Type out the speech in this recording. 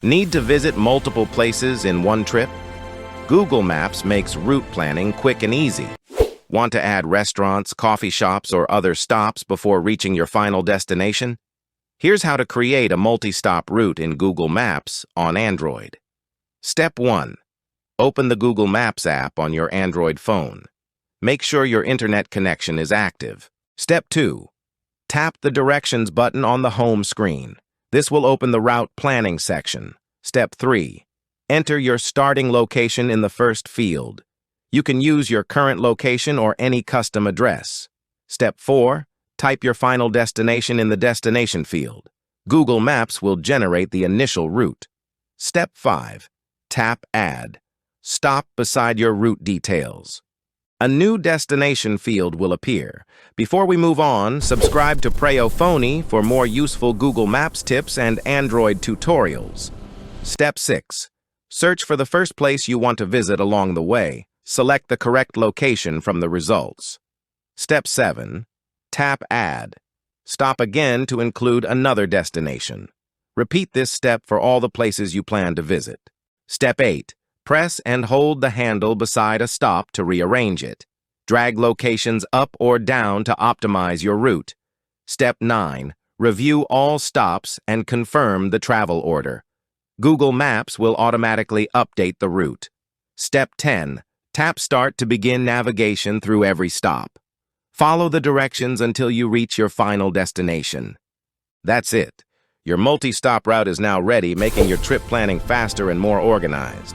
Need to visit multiple places in one trip? Google Maps makes route planning quick and easy. Want to add restaurants, coffee shops, or other stops before reaching your final destination? Here's how to create a multi-stop route in Google Maps on Android. Step 1. Open the Google Maps app on your Android phone. Make sure your internet connection is active. Step 2. Tap the Directions button on the home screen. This will open the route planning section. Step 3. Enter your starting location in the first field. You can use your current location or any custom address. Step 4. Type your final destination in the destination field. Google Maps will generate the initial route. Step 5. Tap Add. Stop beside your route details. A new destination field will appear. Before we move on, subscribe to Preyo Phonie for more useful Google Maps tips and Android tutorials. Step 6. Search for the first place you want to visit along the way. Select the correct location from the results. Step 7. Tap Add. Stop again to include another destination. Repeat this step for all the places you plan to visit. Step 8. Press and hold the handle beside a stop to rearrange it. Drag locations up or down to optimize your route. Step 9. Review all stops and confirm the travel order. Google Maps will automatically update the route. Step 10. Tap Start to begin navigation through every stop. Follow the directions until you reach your final destination. That's it. Your multi-stop route is now ready, making your trip planning faster and more organized.